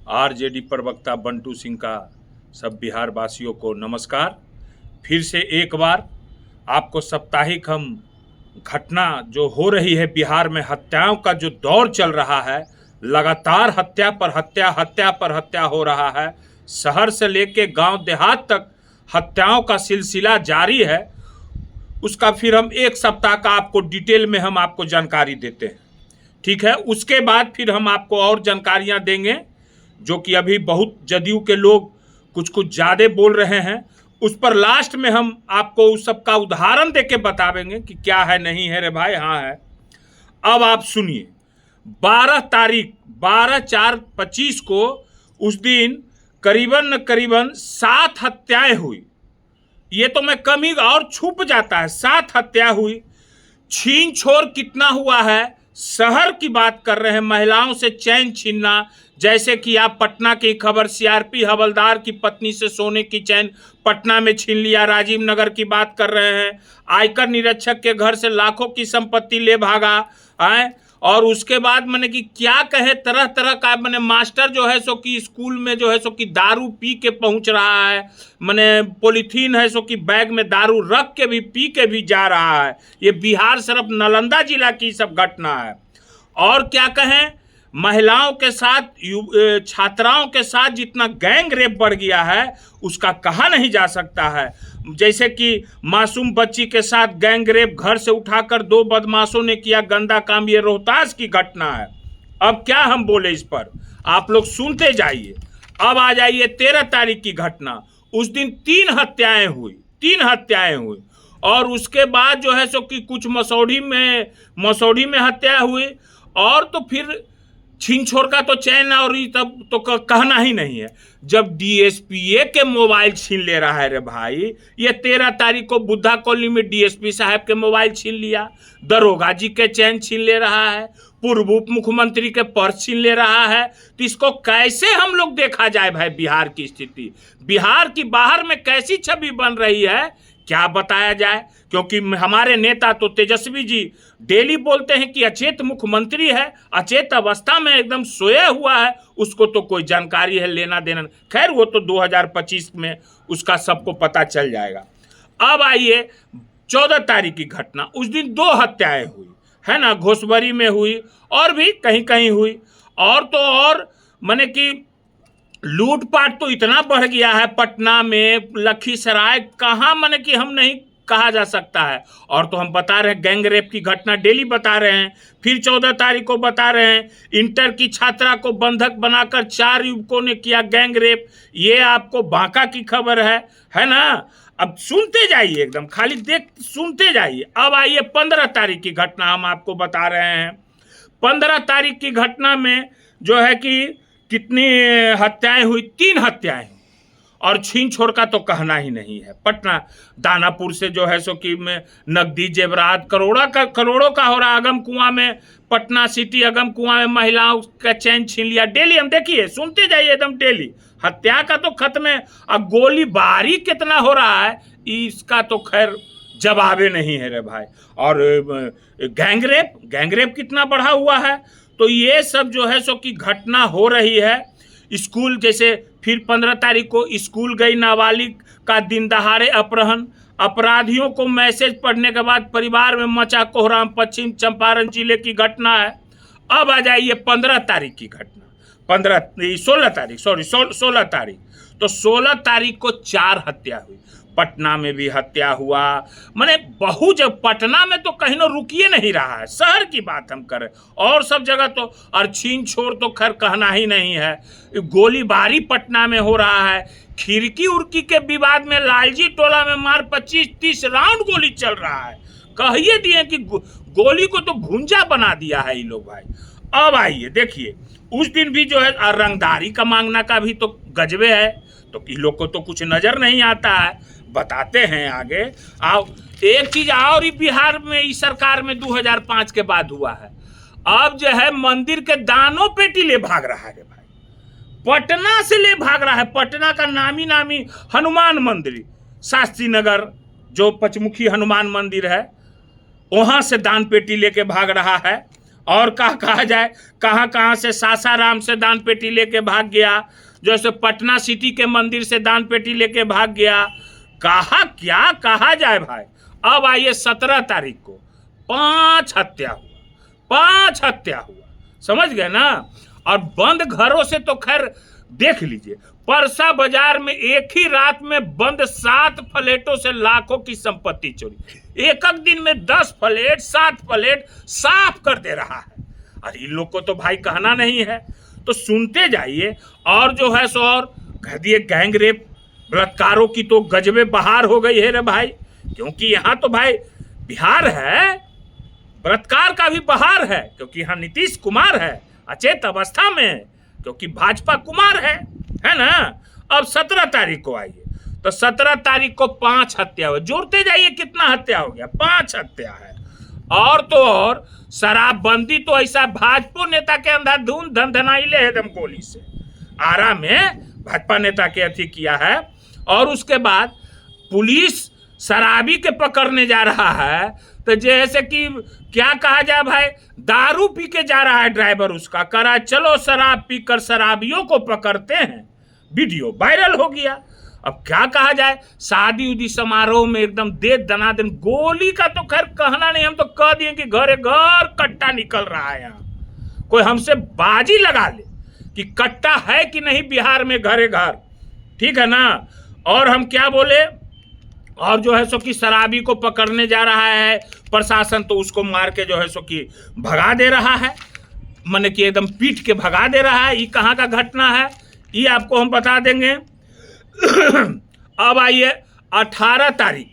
RJD प्रवक्ता बंटू सिंह का सब बिहार वासियों को नमस्कार। फिर से एक बार आपको साप्ताहिक हम घटना जो हो रही है बिहार में, हत्याओं का जो दौर चल रहा है, लगातार हत्या पर हत्या, हत्या पर हत्या हो रहा है, शहर से लेके गांव देहात तक हत्याओं का सिलसिला जारी है। उसका फिर हम एक सप्ताह का आपको डिटेल में हम आपको जानकारी देते हैं, ठीक है। उसके बाद फिर हम आपको और जानकारियां देंगे जो कि अभी बहुत जदयू के लोग कुछ कुछ ज़्यादा बोल रहे हैं, उस पर लास्ट में हम आपको उस सब का उदाहरण देके बतावेंगे कि क्या है नहीं है रे भाई, हाँ है। अब आप सुनिए, 12 तारीख 12/4/25 को उस दिन करीबन 7 हत्याएं हुई। ये तो मैं कम ही और छुप जाता है, 7 हत्या हुई। छीन छोर कितना हुआ है, शहर की बात कर रहे हैं, महिलाओं से चैन छीनना, जैसे कि आप पटना की खबर, सीआरपी हवलदार की पत्नी से सोने की चैन पटना में छीन लिया, राजीव नगर की बात कर रहे हैं। आयकर निरीक्षक के घर से लाखों की संपत्ति ले भागा है। और उसके बाद मैंने कि क्या कहे, तरह तरह का मैंने मास्टर जो है सो कि स्कूल में जो है सो कि दारू पी के पहुंच रहा है, मैंने पॉलीथीन है सो कि बैग में दारू रख के भी पी के भी जा रहा है। ये बिहार सिर्फ नालंदा जिला की सब घटना है। और क्या कहें, महिलाओं के साथ, छात्राओं के साथ जितना गैंग रेप बढ़ गया है उसका कहा नहीं जा सकता है। जैसे कि मासूम बच्ची के साथ गैंग रेप, घर से उठाकर 2 बदमाशों ने किया गंदा काम, ये रोहतास की घटना है। अब क्या हम बोले इस पर, आप लोग सुनते जाइए। अब आ जाइए 13 तारीख की घटना। उस दिन 3 हत्याएं हुई। और उसके बाद जो है सो कि कुछ मसौढ़ी में हत्या हुई। और तो फिर छीन छोर का तो चैन और ये तब तो कहना ही नहीं है। जब डीएसपीए के मोबाइल छीन ले रहा है रे भाई, ये 13 तारीख को बुद्धा कॉलोनी में डीएसपी साहब के मोबाइल छीन लिया, दरोगा जी के चैन छीन ले रहा है, पूर्व उप मुख्यमंत्री के पर्स छीन ले रहा है। तो इसको कैसे हम लोग देखा जाए भाई, बिहार की स्थिति, बिहार की बाहर में कैसी छवि बन रही है, क्या बताया जाए। क्योंकि हमारे नेता तो तेजस्वी जी डेली बोलते हैं कि अचेत मुख्यमंत्री है, अचेत अवस्था में एकदम सोया हुआ है, उसको तो कोई जानकारी है लेना देना। खैर वो तो 2025 में उसका सबको पता चल जाएगा। अब आइए 14 तारीख की घटना। उस दिन 2 हत्याएं हुई है ना, घोसबरी में हुई और भी कहीं कहीं हुई। और तो और माने कि लूटपाट तो इतना बढ़ गया है पटना में, लखीसराय, कहाँ माने कि हम नहीं कहा जा सकता है। और तो हम बता रहे हैं गैंग रेप की घटना डेली बता रहे हैं। फिर 14 तारीख को बता रहे हैं इंटर की छात्रा को बंधक बनाकर 4 युवकों ने किया गैंग रेप। ये आपको बांका की खबर है ना। अब सुनते जाइए, एकदम खाली सुनते जाइए। अब आइए 15 तारीख की घटना हम आपको बता रहे हैं। 15 तारीख की घटना में जो है कि कितनी हत्याएं हुई, 3 हत्याएं। और छीन छोड़ का तो कहना ही नहीं है। पटना दानापुर से जो है सो कि में नकदी जेवरात करोड़ों का हो रहा। अगम कुआं में, पटना सिटी अगम कुआं में महिलाओं का चैन छीन लिया। डेली हम देखिए, सुनते जाइए एकदम डेली। हत्या का तो खत्म है, अब गोलीबारी कितना हो रहा है इसका तो खैर जवाबे नहीं है रे भाई। और गैंग रेप कितना बढ़ा हुआ है। तो ये सब जो है सो कि घटना हो रही है। स्कूल जैसे फिर 15 तारीख को स्कूल गई नाबालिग का दिन दहाड़े अपहरण, अपराधियों को मैसेज पढ़ने के बाद परिवार में मचा कोहराम, पश्चिम चंपारण जिले की घटना है। अब आ जाइए 15 तारीख की घटना, 16 तारीख। तो 16 तारीख को 4 हत्या हुई। पटना में भी हत्या हुआ, माने जब पटना में तो कहीं न रुकिए नहीं रहा है, शहर की बात हम करें, और सब जगह तो, और छीन छोड़ तो खैर कहना ही नहीं है। गोलीबारी पटना में हो रहा है। खिड़की उड़की के विवाद में लालजी टोला में मार 25-30 राउंड गोली चल रहा है। कहिए दिए कि गोली को तो भुंजा बना दिया है ये लोग भाई। अब आइए देखिए, उस दिन भी जो है रंगदारी का मांगना का भी तो गजबे है। तो इन लोग को तो कुछ नजर नहीं आता है, बताते हैं आगे। आओ एक चीज और ही बिहार में इस सरकार में 2005 के बाद हुआ है। अब जो है मंदिर के दानों पेटी ले भाग रहा है भाई, पटना से ले भाग रहा है। पटना का नामी हनुमान मंदिर, शास्त्री नगर जो पचमुखी हनुमान मंदिर है, वहां से दान पेटी लेके भाग रहा है। और कहा जाए कहाँ कहाँ से सासाराम से दान पेटी लेके भाग गया, जैसे पटना सिटी के मंदिर से दान पेटी लेके भाग गया। कहा क्या कहा जाए भाई। अब आइए 17 तारीख को 5 हत्या हुआ, समझ गए ना। और बंद घरों से तो खैर देख लीजिए, परसा बाजार में एक ही रात में बंद 7 फ्लैटों से लाखों की संपत्ति चोरी। एक दिन में 10 फ्लैट 7 फ्लैट साफ कर दे रहा है। अरे इन लोग को तो भाई कहना नहीं है, तो सुनते जाइए। और जो है सो और कह दिए गैंग रेप बलात्कारों की तो गजबे बहार हो गई है रे भाई, क्योंकि यहाँ तो भाई बिहार है, बलात्कार का भी बहार है, क्योंकि यहाँ नीतीश कुमार है अचेत अवस्था में, क्योंकि भाजपा कुमार है ना। अब 17 तारीख को आइए, तो 17 तारीख को 5 हत्या हुआ। जोड़ते जाइए कितना हत्या हो गया, 5 हत्या है। और तो और शराबबंदी तो ऐसा भाजपा नेता के अंधाधुंध धंधनाइले है एकदम गोली से। आरा में भाजपा नेता के अथी किया है, और उसके बाद पुलिस शराबी के पकड़ने जा रहा है, तो जैसे कि क्या कहा जाए भाई, दारू पी के जा रहा है ड्राइवर उसका, करा चलो शराब पीकर शराबियों को पकड़ते हैं, वीडियो वायरल हो गया। अब क्या कहा जाए, शादी उदी समारोह में एकदम दे दनादन गोली का तो खैर कहना नहीं, हम तो कह दिए कि घरे घर कट्टा निकल रहा है। यहाँ कोई हमसे बाजी लगा ले कि कट्टा है कि नहीं बिहार में घरे घर, ठीक है ना। और हम क्या बोले, और जो है सो कि शराबी को पकड़ने जा रहा है प्रशासन, तो उसको मार के जो है सो कि भगा दे रहा है, माने कि एकदम पीट के भगा दे रहा है। ये कहाँ का घटना है ये आपको हम बता देंगे। अब आइए 18 तारीख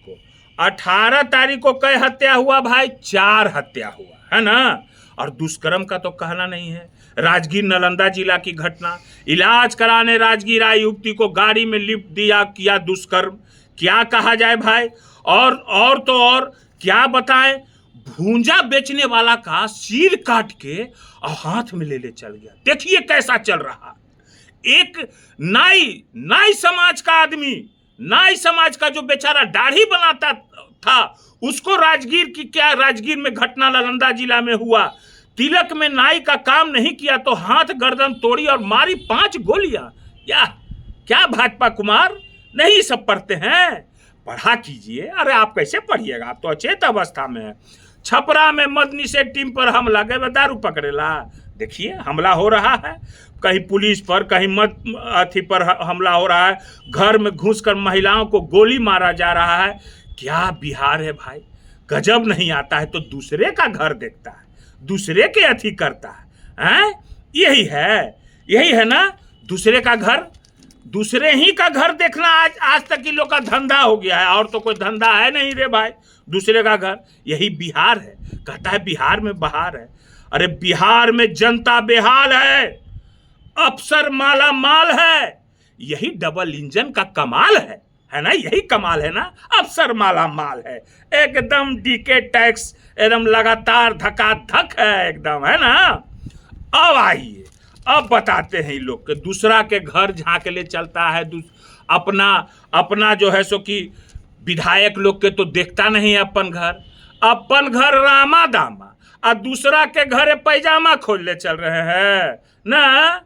को कई हत्या हुआ भाई, 4 हत्या हुआ है ना। और दुष्कर्म का तो कहना नहीं है। राजगीर नालंदा जिला की घटना, इलाज कराने राजगीर आई युवती को गाड़ी में लिफ्ट दिया, किया दुष्कर्म। क्या कहा जाए भाई। और तो और क्या बताएं, भूंजा बेचने वाला का सिर काट के और हाथ में ले चल गया। देखिए कैसा चल रहा। एक नाई समाज का आदमी, नाई समाज का जो बेचारा दाढ़ी बनाता था, उसको राजगीर में घटना नालंदा जिला में हुआ। तिलक में नाई का काम नहीं किया तो हाथ गर्दन तोड़ी और मारी 5 गोलियां। या क्या भाजपा कुमार नहीं सब पढ़ते हैं, पढ़ा कीजिए। अरे आप कैसे पढ़िएगा, आप तो अचेत अवस्था में है। छपरा में मद निषेध टीम पर हमला, गए दारू पकड़ेला। देखिए हमला हो रहा है, कहीं पुलिस पर, कहीं मद अथी पर हमला हो रहा है, घर में घुसकर महिलाओं को गोली मारा जा रहा है। क्या बिहार है भाई, गजब नहीं आता है तो दूसरे का घर देखता है, दूसरे के अथी करता है। यही है ना, दूसरे का घर, दूसरे ही का घर देखना आज तक की लोग का धंधा हो गया है। और तो कोई धंधा है नहीं रे भाई, दूसरे का घर। यही बिहार है, कहता है बिहार में बहार है। अरे बिहार में जनता बेहाल है, अफसर माला माल है। यही डबल इंजन का कमाल है ना, यही कमाल है ना। अफसर माला माल है, एकदम डीके टैक्स एकदम लगातार धकाधक है एकदम, है ना। अब आइए, अब बताते हैं इन लोग के दूसरा के घर झांक ले चलता है। अपना जो है सो कि विधायक लोग के तो देखता नहीं अपन घर रामा दामा, और दूसरा के घर पैजामा खोल ले चल रहे हैं ना।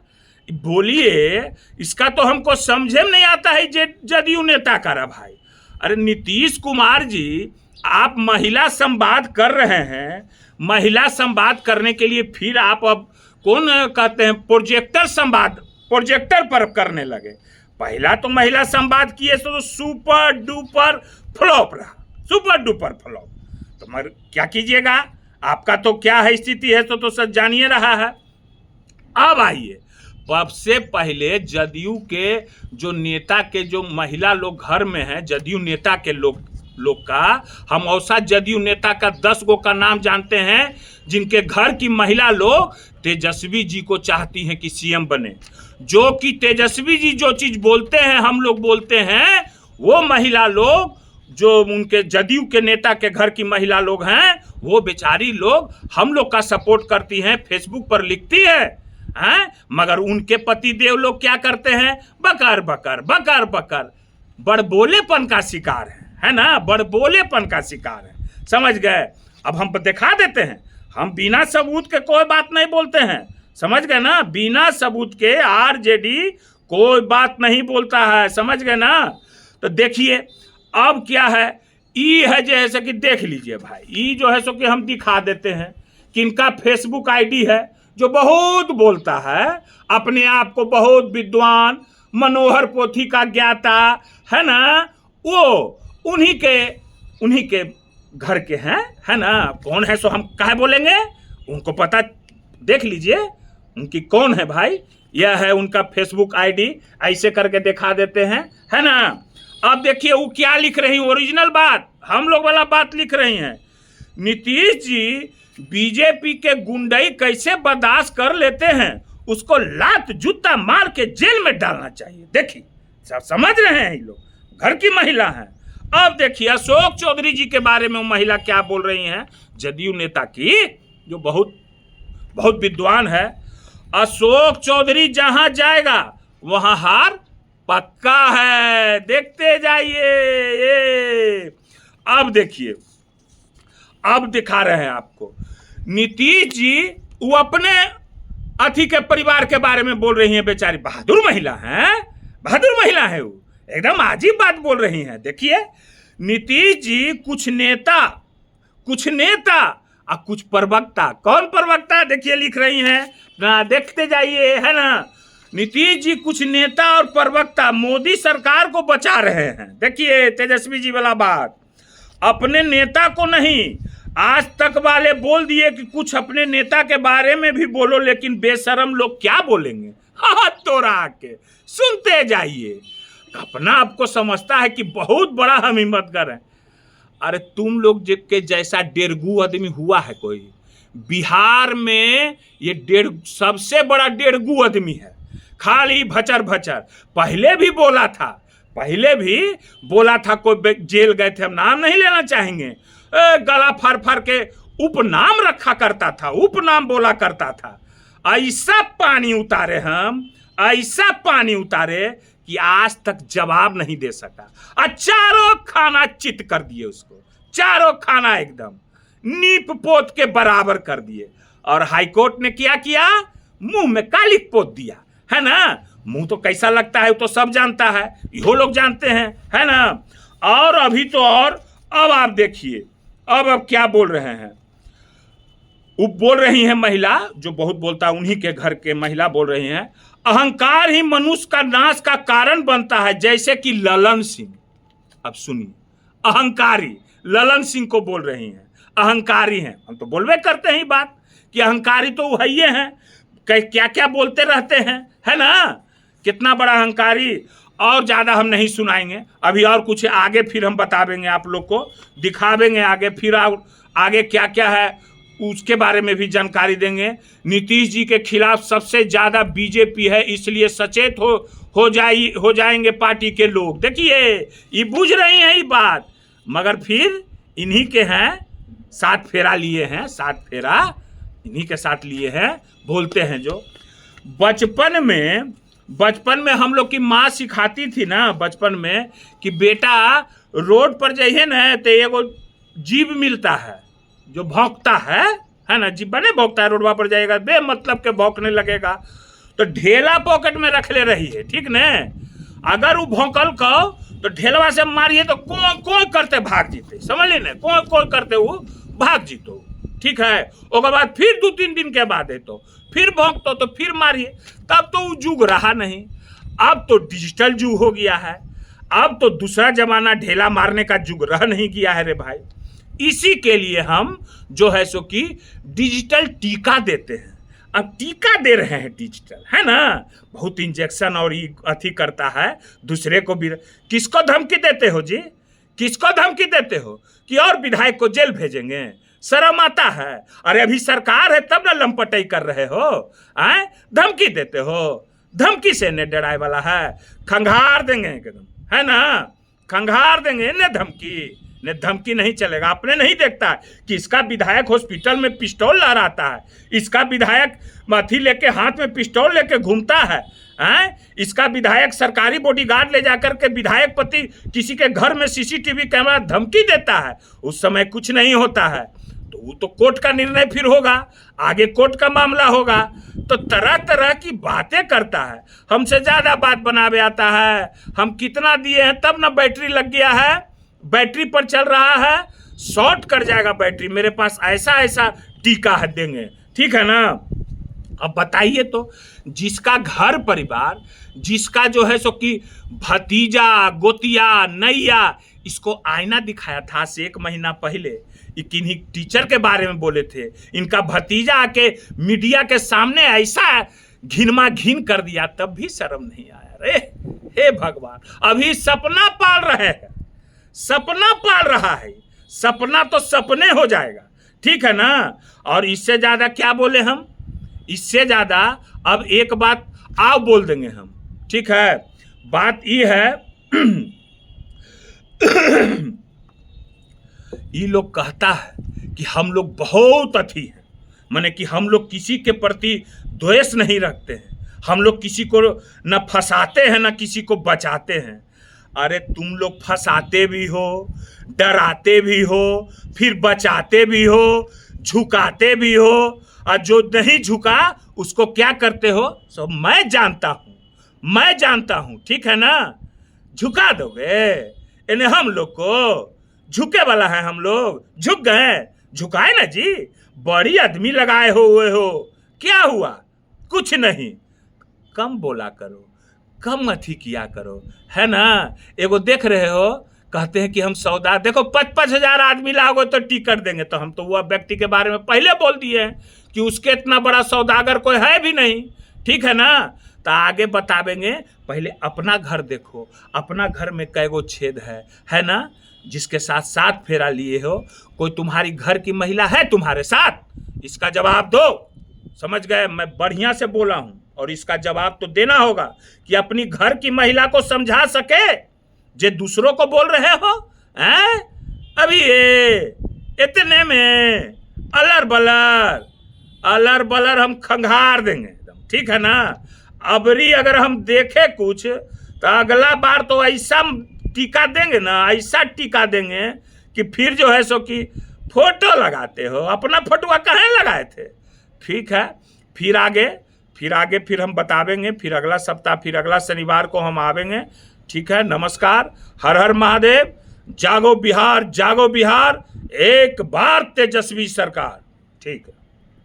बोलिए, इसका तो हमको समझे में नहीं आता है जदयू नेता का रहा भाई। अरे नीतीश कुमार जी, आप महिला संवाद कर रहे हैं, महिला संवाद करने के लिए फिर आप अब कौन कहते हैं प्रोजेक्टर पर करने लगे। पहला तो महिला संवाद किए तो सुपर डुपर फ्लॉप रहा, सुपर डुपर फ्लॉप। तो मगर क्या कीजिएगा, आपका तो क्या है स्थिति है तो सब जानिए रहा है। अब आइए, सबसे पहले जदयू के जो नेता के जो महिला लोग घर में हैं, जदयू नेता के लोग का हम औसा जदयू नेता का 10 गो का नाम जानते हैं जिनके घर की महिला लोग तेजस्वी जी को चाहती हैं कि सीएम बने। जो कि तेजस्वी जी जो चीज बोलते हैं हम लोग बोलते हैं, वो महिला लोग जो उनके जदयू के नेता के घर की महिला लोग हैं, वो बेचारी लोग हम लोग का सपोर्ट करती हैं, फेसबुक पर लिखती है। मगर उनके पति देव लोग क्या करते हैं, बकर बकर बकर बकर बड़बोलेपन का शिकार है ना, बड़बोलेपन का शिकार है, समझ गए। अब हम दिखा देते हैं, हम बिना सबूत के कोई बात नहीं बोलते हैं, समझ गए ना। बिना सबूत के आरजेडी कोई बात नहीं बोलता है, समझ गए ना। तो देखिए अब क्या है, ई है जैसे कि देख लीजिए भाई, ई जो है सो कि हम दिखा देते हैं कि इनका फेसबुक आईडी है जो बहुत बोलता है, अपने आप को बहुत विद्वान, मनोहर पोथी का ज्ञाता है ना, वो उन्हीं के घर के हैं, है ना। कौन है सो हम काहे बोलेंगे, उनको पता, देख लीजिए उनकी कौन है भाई। यह है उनका फेसबुक आईडी, ऐसे करके दिखा देते हैं, है ना। अब देखिए वो क्या लिख रही, ओरिजिनल बात, हम लोग वाला बात लिख रही हैं। नीतीश जी बीजेपी के गुंडई कैसे बर्दाश्त कर लेते हैं, उसको लात जूता मार के जेल में डालना चाहिए। देखिए सब समझ रहे हैं, ये लोग घर की महिला हैं। अब देखिए अशोक चौधरी जी के बारे में वो महिला क्या बोल रही हैं, जदयू नेता की, जो बहुत बहुत विद्वान है। अशोक चौधरी जहां जाएगा वहां हार पक्का है, देखते जाइए। ये अब देखिए, अब दिखा रहे हैं आपको नीतीश जी, वो अपने अथी के परिवार के बारे में बोल रही हैं। बेचारी बहादुर महिला हैं, बहादुर महिला है, वो एकदम अजीब बात बोल रही हैं। देखिए नीतीश जी कुछ नेता और कुछ प्रवक्ता, कौन प्रवक्ता, देखिए लिख रही हैं ना, देखते जाइए, है ना। नीतीश जी कुछ नेता और प्रवक्ता मोदी सरकार को बचा रहे हैं। देखिए तेजस्वी जी वाला बात, अपने नेता को नहीं, आज तक वाले बोल दिए कि कुछ अपने नेता के बारे में भी बोलो, लेकिन बेशरम लोग क्या बोलेंगे, हाथ तोड़ा के सुनते जाइए। अपना आपको समझता है कि बहुत बड़ा हम हिम्मतगर हैं। अरे तुम लोग के जैसा डेढ़गू आदमी हुआ है कोई बिहार में, ये सबसे बड़ा डेढ़गू आदमी है, खाली भचर भचर। पहले भी बोला था, कोई जेल गए थे, हम नाम नहीं लेना चाहेंगे, गला फाड़ फाड़ के उपनाम रखा करता था, उपनाम बोला करता था। ऐसा पानी उतारे हम, ऐसा पानी उतारे कि आज तक जवाब नहीं दे सका। चारों खाना चित कर दिए उसको, चारों खाना एकदम नीप पोत के बराबर कर दिए। और हाईकोर्ट ने क्या किया, मुंह में कालिक पोत दिया, है ना। मुंह तो कैसा लगता है वो तो सब जानता है, यो लोग जानते हैं, है ना। और अभी तो और अब आप देखिए अब क्या बोल रहे हैं, वो बोल रही हैं महिला जो बहुत बोलता है, उन्हीं के घर के महिला बोल रही हैं, अहंकार ही मनुष्य का नाश का कारण बनता है, जैसे कि ललन सिंह। अब सुनिए, अहंकारी ललन सिंह को बोल रही हैं, अहंकारी हैं। हम तो बोलवे करते हैं बात कि अहंकारी तो वही हैं, क्या क्या बोलते रहते हैं, है ना, कितना बड़ा अहंकारी। और ज़्यादा हम नहीं सुनाएंगे, अभी और कुछ आगे फिर हम बतावेंगे, आप लोग को दिखावेंगे आगे, फिर आगे क्या क्या है उसके बारे में भी जानकारी देंगे। नीतीश जी के खिलाफ सबसे ज़्यादा बीजेपी है, इसलिए सचेत हो जाएंगे पार्टी के लोग। देखिए ये बुझ रही हैं ये बात, मगर फिर इन्हीं के हैं, सात फेरा लिए हैं, सात फेरा इन्हीं के साथ लिए हैं, बोलते हैं जो। बचपन में हम लोग की माँ सिखाती थी ना, बचपन में, कि बेटा रोड पर जाइए ना तो एगो जीव मिलता है जो भौंकता है ना, जीव बने भौंकता है, रोडवा पर जाएगा बे मतलब के भौंकने लगेगा, तो ढेला पॉकेट में रख ले रही है, ठीक न। अगर वो भौंकल को तो ढेलवा से मारिए तो कोई करते भाग जीते, समझ ली ना, कोई करते वो भाग जीतो, ठीक है। उसके बाद फिर 2-3 दिन के बाद है तो फिर भौंकतो तो फिर मारिए, तब तो वो जुग रहा नहीं। अब तो डिजिटल जुग हो गया है, अब तो दूसरा जमाना ढेला मारने का जुग रह नहीं गया है रे भाई। इसी के लिए हम जो है सो कि डिजिटल टीका देते हैं। अब टीका दे रहे हैं डिजिटल, है ना, बहुत इंजेक्शन और ये अथी करता है, दूसरे को भी। किसको धमकी देते हो जी, किसको धमकी देते हो कि और विधायक को जेल भेजेंगे, शर्म आता है। अरे अभी सरकार है तब ना लंपटाई कर रहे हो, आए धमकी देते हो, धमकी से ने डराए वाला है, खंगार देंगे एकदम, है ना, खंगार देंगे ने धमकी नहीं चलेगा। आपने नहीं देखता है कि इसका विधायक हॉस्पिटल में पिस्टल लहराता है, इसका विधायक माथी लेके हाथ में पिस्टल लेके घूमता है, इसका विधायक सरकारी बॉडीगार्ड ले जाकर के विधायक पति किसी के घर में सीसीटीवी कैमरा धमकी देता है, उस समय कुछ नहीं होता है। तो तो वो तो कोर्ट का निर्णय फिर होगा, आगे कोर्ट का मामला होगा। तो तरह तरह की बातें करता है, हमसे ज़्यादा बात बनावे आता है, हम कितना दिए हैं तब ना बैटरी लग गया है, बैटरी पर चल रहा है, शॉर्ट कर जाएगा बैटरी, मेरे पास ऐसा ऐसा टीका है देंगे, ठीक है ना। अब बताइए तो, जिसका घर परिवार, जिसका जो है सो कि भतीजा गोतिया नैया, इसको आईना दिखाया था से 1 महीना पहले, किन्हीं टीचर के बारे में बोले थे, इनका भतीजा आके मीडिया के सामने ऐसा घिनमा घिन कर दिया, तब भी शर्म नहीं आया। रे हे भगवान, अभी सपना पाल रहे हैं, सपना पाल रहा है, सपना तो सपने हो जाएगा, ठीक है ना। और इससे ज्यादा क्या बोले हम, इससे ज्यादा अब एक बात आओ बोल देंगे हम, ठीक है। बात ये है ये लोग कहता है कि हम लोग बहुत अथी हैं, माने कि हम लोग किसी के प्रति द्वेष नहीं रखते हैं, हम लोग किसी को न फंसाते हैं न किसी को बचाते हैं। अरे तुम लोग फंसाते भी हो, डराते भी हो, फिर बचाते भी हो, झुकाते भी हो, और जो नहीं झुका उसको क्या करते हो सब मैं जानता हूँ, मैं जानता हूँ, ठीक है ना। झुका दोगे, इन्हें हम लोग को झुके वाला है, हम लोग झुक गए, झुकाए ना जी, बड़ी आदमी लगाए हुए हो, क्या हुआ, कुछ नहीं। कम बोला करो, कम अथी किया करो, है ना। एगो देख रहे हो, कहते हैं कि हम सौदा, देखो 5-5 हजार आदमी लाओगे तो टिकट देंगे, तो हम तो वह व्यक्ति के बारे में पहले बोल दिए हैं कि उसके इतना बड़ा सौदागर कोई है भी नहीं, ठीक है ना। तो आगे बतावेंगे, पहले अपना घर देखो, अपना घर में कैगो छेद है ना, जिसके साथ 7 फेरा लिए हो, कोई तुम्हारी घर की महिला है तुम्हारे साथ, इसका जवाब दो। समझ गए, मैं बढ़िया से बोला हूं, और इसका जवाब तो देना होगा कि अपनी घर की महिला को समझा सके, जे दूसरों को बोल रहे हो हैं। अभी ये इतने में अलर बलर हम खंगार देंगे एकदम, ठीक है ना। अबरी अगर हम देखे कुछ, तो अगला बार तो ऐसा टीका देंगे ना, ऐसा टीका देंगे कि फिर जो है सो कि फोटो लगाते हो, अपना फोटोआ कहाँ लगाए थे, ठीक है। फिर आगे फिर हम बतावेंगे, फिर अगला सप्ताह, फिर अगला शनिवार को हम आवेंगे, ठीक है। नमस्कार, हर हर महादेव, जागो बिहार, जागो बिहार, एक बार तेजस्वी सरकार, ठीक है।